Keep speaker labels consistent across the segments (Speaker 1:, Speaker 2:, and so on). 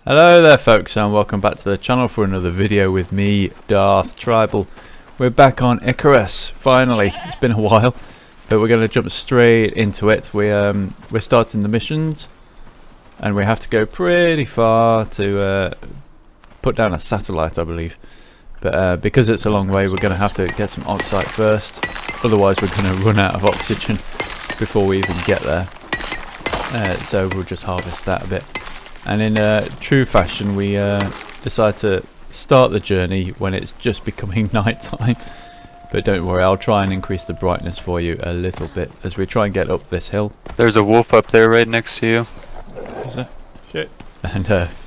Speaker 1: Hello there folks, and welcome back to the channel for another video with me, Darth Tribal. We're back on Icarus, finally. It's been a while, but we're going to jump straight into it. We're starting the missions, and we have to go pretty far to put down a satellite, I believe. But because it's a long way, we're going to have to get some oxide first. Otherwise we're going to run out of oxygen before we even get there. So we'll just harvest that a bit. And in true fashion, we decide to start the journey when it's just becoming night time. But don't worry, I'll try and increase the brightness for you a little bit as we try and get up this hill.
Speaker 2: There's a wolf up there right next to you.
Speaker 1: Is there? Shit. And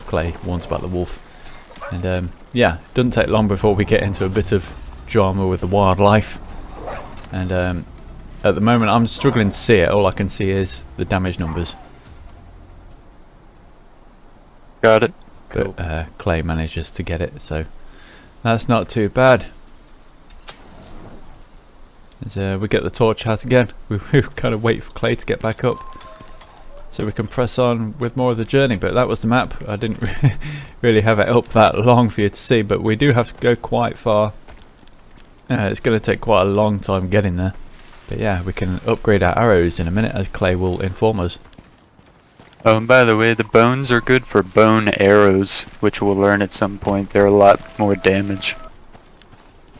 Speaker 1: Clay warns about the wolf. And yeah, it doesn't take long before we get into a bit of drama with the wildlife. And at the moment I'm struggling to see it. All I can see is the damage numbers.
Speaker 2: Got it.
Speaker 1: But cool. Clay manages to get it, so that's not too bad. As we get the torch out again, we kind of wait for Clay to get back up so we can press on with more of the journey. But that was the map. I didn't really have it up that long for you to see, but we do have to go quite far. It's going to take quite a long time getting there. But yeah, we can upgrade our arrows in a minute, as Clay will inform us.
Speaker 2: Oh, and by the way, the bones are good for bone arrows, which we'll learn at some point. They're a lot more damage.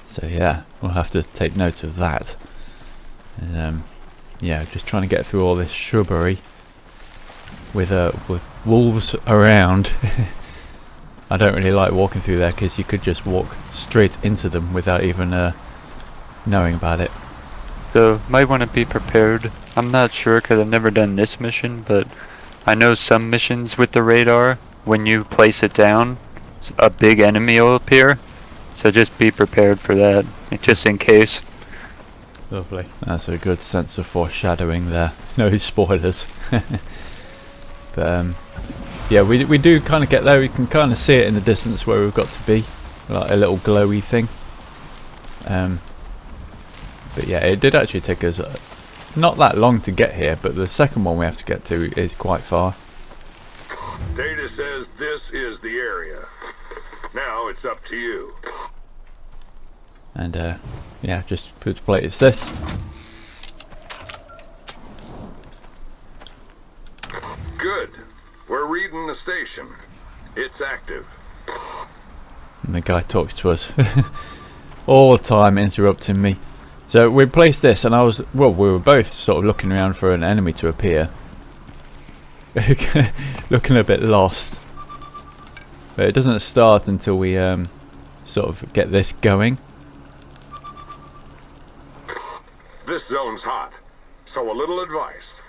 Speaker 1: So yeah, we'll have to take note of that. And, yeah, just trying to get through all this shrubbery with wolves around. I don't really like walking through there because you could just walk straight into them without even knowing about it.
Speaker 2: So, might want to be prepared. I'm not sure because I've never done this mission, but I know some missions with the radar, when you place it down, a big enemy will appear. So just be prepared for that, just in case.
Speaker 1: Lovely. That's a good sense of foreshadowing there. No spoilers. But yeah, we do kind of get there. We can kind of see it in the distance where we've got to be, like a little glowy thing. But yeah, it did actually take us not that long to get here, but the second one we have to get to is quite far.
Speaker 3: Data says this is the area. Now it's up to you.
Speaker 1: And yeah, just whose plate is this?
Speaker 3: Good. We're reading the station. It's active.
Speaker 1: And the guy talks to us all the time, interrupting me. So we placed this, and we were both sort of looking around for an enemy to appear. Looking a bit lost. But it doesn't start until we sort of get this going.
Speaker 3: This zone's hot, so a little advice.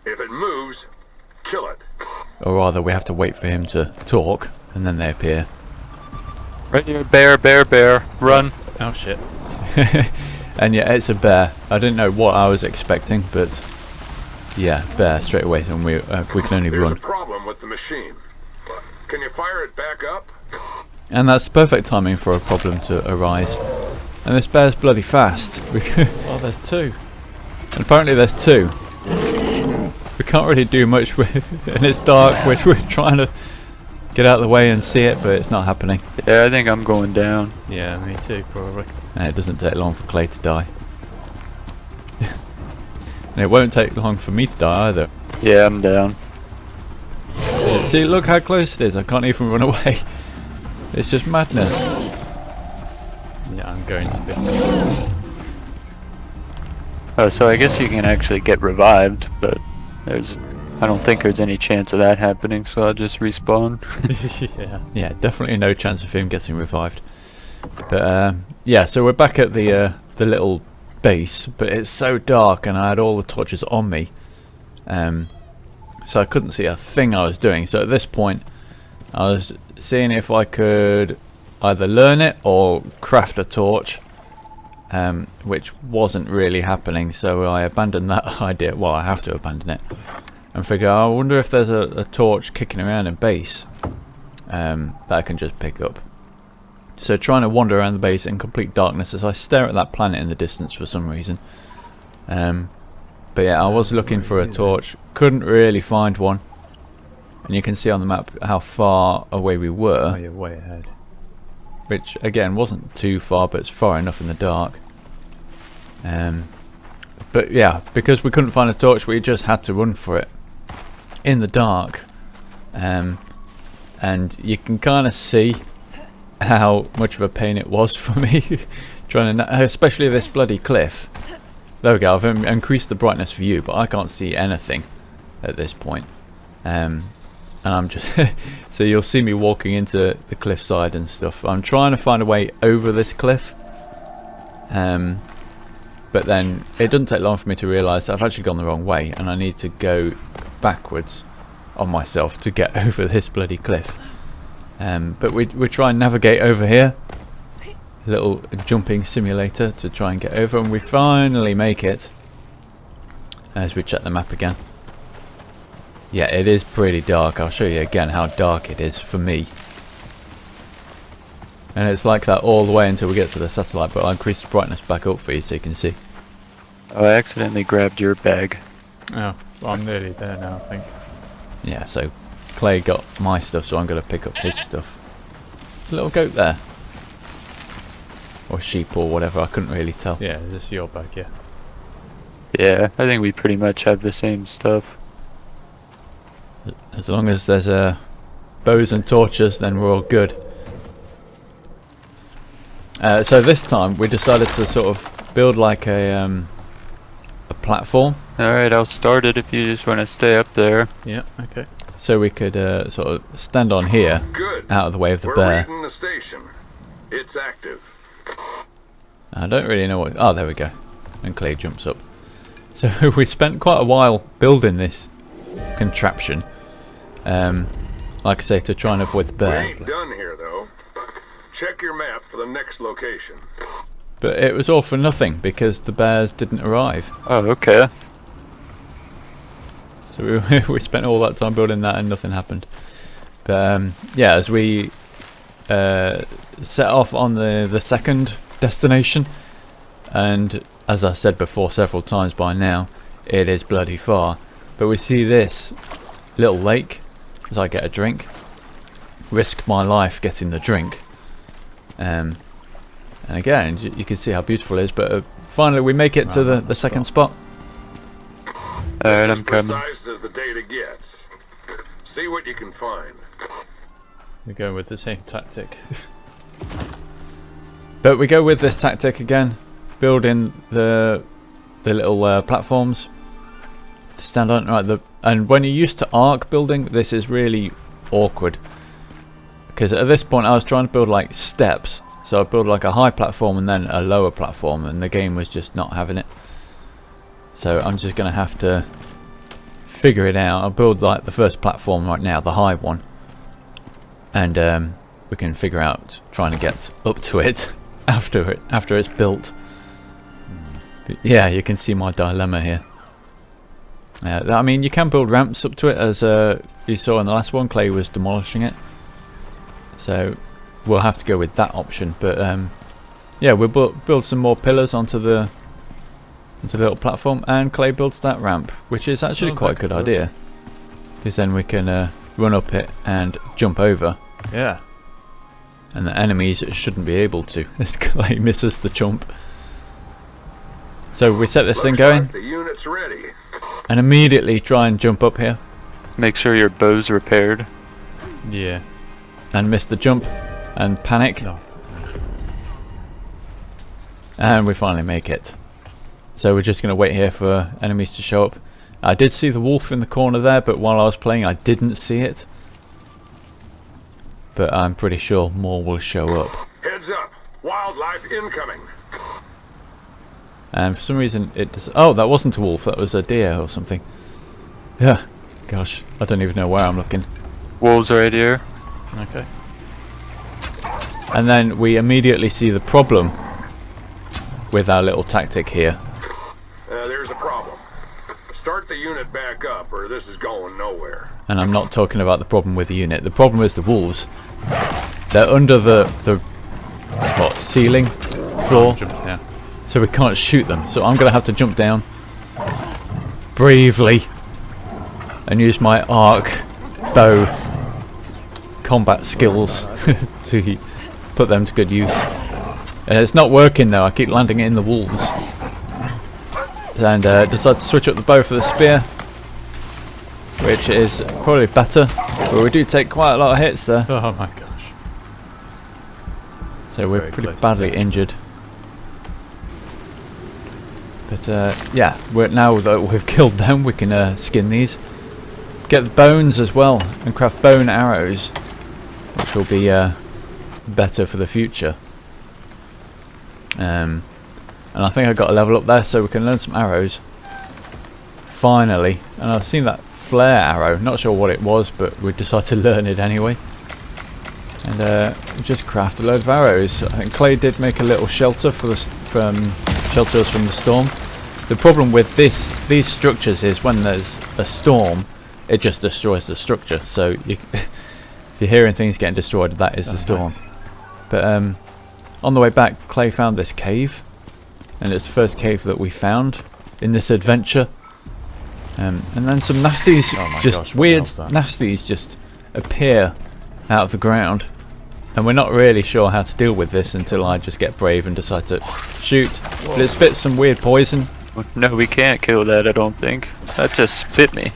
Speaker 3: If it moves, kill it.
Speaker 1: Or rather, we have to wait for him to talk, and then they appear.
Speaker 2: Right here, bear, run.
Speaker 1: Oh shit. And yeah, it's a bear. I didn't know what I was expecting, but yeah, bear straight away, and we can only run.
Speaker 3: There's a problem with the machine. Can you fire it back up?
Speaker 1: And that's the perfect timing for a problem to arise. And this bear's bloody fast. Oh, there's two. And apparently there's two. We can't really do much with it, and it's dark. We're trying to get out of the way and see it, but it's not happening.
Speaker 2: Yeah, I think I'm going down.
Speaker 1: Yeah, me too, probably. And it doesn't take long for Clay to die. And it won't take long for me to die either.
Speaker 2: Yeah, I'm down.
Speaker 1: Yeah, see, look how close it is. I can't even run away. It's just madness. Yeah, I'm going to be.
Speaker 2: Oh, so I guess you can actually get revived, but I don't think there's any chance of that happening, so I'll just respawn.
Speaker 1: Yeah, definitely no chance of him getting revived. But yeah, so we're back at the little base, but it's so dark, and I had all the torches on me, so I couldn't see a thing I was doing. So at this point, I was seeing if I could either learn it or craft a torch, which wasn't really happening. So I abandoned that idea. Well, I have to abandon it. And figure, I wonder if there's a torch kicking around in base that I can just pick up. So trying to wander around the base in complete darkness as I stare at that planet in the distance for some reason. But yeah, I was looking for a torch, couldn't really find one. and you can see on the map how far away we were.
Speaker 4: Oh, you're way ahead.
Speaker 1: Which again wasn't too far, but it's far enough in the dark. But yeah, because we couldn't find a torch, we just had to run for it in the dark. And you can kind of see how much of a pain it was for me trying to, especially this bloody cliff. There we go. I've increased the brightness for you, but I can't see anything at this point. And I'm just so you'll see me walking into the cliffside and stuff. I'm trying to find a way over this cliff. But then it doesn't take long for me to realise that I've actually gone the wrong way, and I need to go backwards on myself to get over this bloody cliff. But we try and navigate over here. A little jumping simulator to try and get over, and we finally make it. As we check the map again. Yeah, it is pretty dark. I'll show you again how dark it is for me. And it's like that all the way until we get to the satellite, but I'll increase the brightness back up for you so you can see.
Speaker 2: Oh, I accidentally grabbed your bag.
Speaker 4: Oh, well, I'm nearly there now, I think.
Speaker 1: Yeah, so Clay got my stuff, so I'm going to pick up his stuff. There's a little goat there. Or sheep or whatever, I couldn't really tell.
Speaker 4: Yeah, this is your bag, yeah.
Speaker 2: Yeah, I think we pretty much have the same stuff.
Speaker 1: As long as there's bows and torches, then we're all good. So this time we decided to sort of build like a platform.
Speaker 2: Alright, I'll start it if you just want to stay up there.
Speaker 4: Yeah, okay.
Speaker 1: So we could sort of stand on here,
Speaker 3: Good.
Speaker 1: out of the way of the
Speaker 3: We're
Speaker 1: bear.
Speaker 3: reading the station. It's active.
Speaker 1: I don't really know what... Oh, there we go. And Clay jumps up. So we spent quite a while building this contraption. Like I say, to try and avoid the
Speaker 3: We
Speaker 1: bear.
Speaker 3: ain't done here, though. Check your map for the next location.
Speaker 1: But it was all for nothing because the bears didn't arrive.
Speaker 2: Oh, okay.
Speaker 1: So we spent all that time building that and nothing happened. But yeah, as we set off on the second destination, and as I said before several times by now, it is bloody far. But we see this little lake as I get a drink. Risk my life getting the drink. And again, you can see how beautiful it is. But finally we make it to the second spot.
Speaker 2: Alright, I'm coming.
Speaker 3: Precise as the data gets. See what you can find.
Speaker 4: We're going with the same tactic.
Speaker 1: But we go with this tactic again, building the little platforms to stand on. Right, and when you're used to arc building, this is really awkward because at this point I was trying to build like steps. So I built like a high platform and then a lower platform, and the game was just not having it. So I'm just going to have to figure it out. I'll build like the first platform right now, the high one, and we can figure out trying to get up to it after it's built. But yeah, you can see my dilemma here. I mean, you can build ramps up to it, as you saw in the last one. Clay was demolishing it, so we'll have to go with that option. But yeah, we'll build some more pillars onto the little platform, and Clay builds that ramp, which is actually quite a good idea, because then we can run up it and jump over.
Speaker 4: Yeah.
Speaker 1: And the enemies shouldn't be able to, as Clay misses the jump. So we set this thing going,
Speaker 3: Like the unit's ready.
Speaker 1: and immediately try and jump up here,
Speaker 2: Make sure your bow's repaired.
Speaker 4: Yeah.
Speaker 1: and miss the jump, and panic,
Speaker 4: No.
Speaker 1: and we finally make it. So we're just going to wait here for enemies to show up. I did see the wolf in the corner there, but while I was playing I didn't see it. But I'm pretty sure more will show up.
Speaker 3: Heads up. Wildlife incoming.
Speaker 1: And for some reason it does... Oh, that wasn't a wolf, that was a deer or something. Yeah, gosh, I don't even know where I'm looking.
Speaker 2: Wolves right here.
Speaker 4: Okay.
Speaker 1: And then we immediately see the problem with our little tactic here.
Speaker 3: There's a problem. Start the unit back up, or this is going nowhere.
Speaker 1: And I'm not talking about the problem with the unit. The problem is the wolves. They're under the what, ceiling, floor,
Speaker 4: Yeah.
Speaker 1: so we can't shoot them. So I'm going to have to jump down bravely and use my arc bow combat skills to put them to good use. It's not working though. I keep landing it in the walls, and decide to switch up the bow for the spear, which is probably better, but we do take quite a lot of hits there.
Speaker 4: Oh my gosh.
Speaker 1: So we're
Speaker 4: Very
Speaker 1: pretty
Speaker 4: close to
Speaker 1: badly
Speaker 4: death.
Speaker 1: injured. But yeah, now that we've killed them, we can skin these. Get the bones as well, and craft bone arrows, which will be better for the future. And I think I got a level up there, so we can learn some arrows. Finally, and I've seen that flare arrow. Not sure what it was, but we decided to learn it anyway. And just craft a load of arrows. I think Clay did make a little shelter for shelter us from the storm. The problem with these structures is when there's a storm, it just destroys the structure. So if you're hearing things getting destroyed, that is the storm.
Speaker 4: Nice.
Speaker 1: But on the way back, Clay found this cave, and it's the first cave that we found in this adventure. And then some nasties,
Speaker 4: Oh my
Speaker 1: just
Speaker 4: gosh, what
Speaker 1: weird
Speaker 4: the hell's that?
Speaker 1: nasties, just appear out of the ground. And we're not really sure how to deal with this until I just get brave and decide to shoot. But it spits some weird poison.
Speaker 2: No, we can't kill that, I don't think. That just spit me.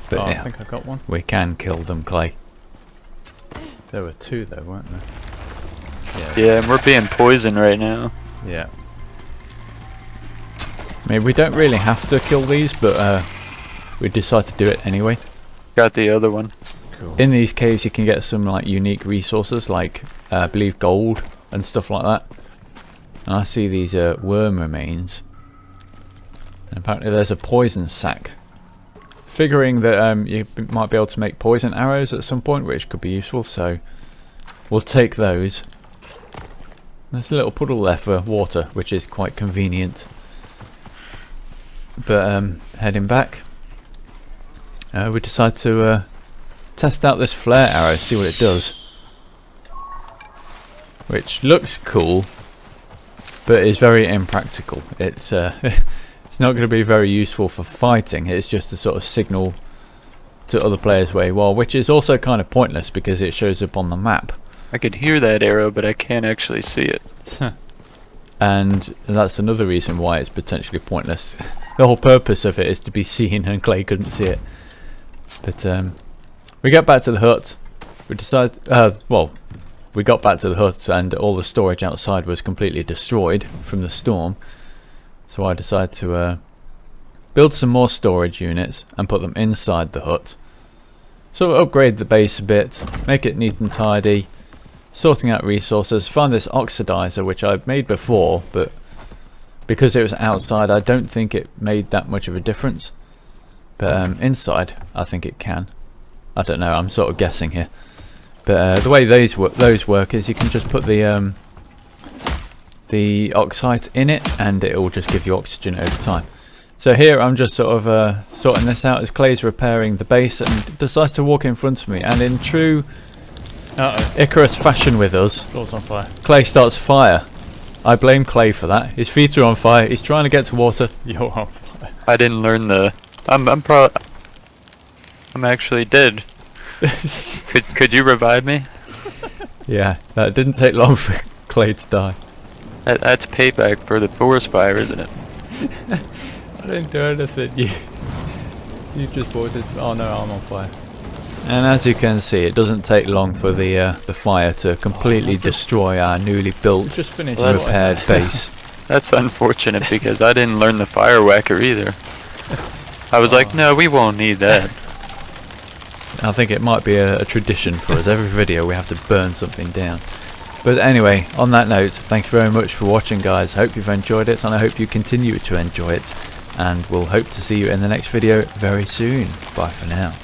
Speaker 1: But
Speaker 4: Oh, I
Speaker 1: yeah,
Speaker 4: think I got one.
Speaker 1: we can kill them, Clay.
Speaker 4: There were two though, weren't there?
Speaker 2: Yeah, and we're being poisoned right now.
Speaker 4: Yeah.
Speaker 1: I mean, we don't really have to kill these, but we decide to do it anyway.
Speaker 2: Got the other one.
Speaker 4: Cool.
Speaker 1: In these caves you can get some like unique resources, like I believe gold and stuff like that. And I see these worm remains, and apparently there's a poison sac. Figuring that you might be able to make poison arrows at some point, which could be useful, so we'll take those. There's a little puddle there for water, which is quite convenient. But heading back, we decide to test out this flare arrow, see what it does. Which looks cool, but is very impractical. It's it's not going to be very useful for fighting. It's just a sort of signal to other players where you are, which is also kind of pointless because it shows up on the map.
Speaker 2: I could hear that arrow, but I can't actually see it.
Speaker 1: And that's another reason why it's potentially pointless. The whole purpose of it is to be seen, and Clay couldn't see it. But we get back to the hut. We decide, we got back to the hut and all the storage outside was completely destroyed from the storm. So I decided to build some more storage units and put them inside the hut. So upgrade the base a bit, make it neat and tidy, sorting out resources. Found this oxidizer which I've made before, but because it was outside I don't think it made that much of a difference. But inside I think it can. I don't know, I'm sort of guessing here. But the way those work is you can just put the oxide in it and it will just give you oxygen over time. So here I'm just sort of sorting this out as Clay's repairing the base and decides to walk in front of me, and in true Icarus fashion with us,
Speaker 4: Floor's on fire.
Speaker 1: Clay starts fire. I blame Clay for that. His feet are on fire, he's trying to get to water.
Speaker 4: You're on fire.
Speaker 2: I didn't learn the... I'm actually dead. Could you revive me?
Speaker 1: Yeah, that didn't take long for Clay to die.
Speaker 2: That's payback for the forest fire, isn't it?
Speaker 1: I didn't do anything, you just bought it. Oh no, I'm on fire. And as you can see, it doesn't take long for the fire to completely destroy our newly built,
Speaker 4: Just finished.
Speaker 2: Well,
Speaker 1: repaired base.
Speaker 2: That's unfortunate because I didn't learn the fire whacker either. I was like, no, we won't need that.
Speaker 1: I think it might be a tradition for us. Every video we have to burn something down. But anyway, on that note, thank you very much for watching, guys. I hope you've enjoyed it, and I hope you continue to enjoy it. And we'll hope to see you in the next video very soon. Bye for now.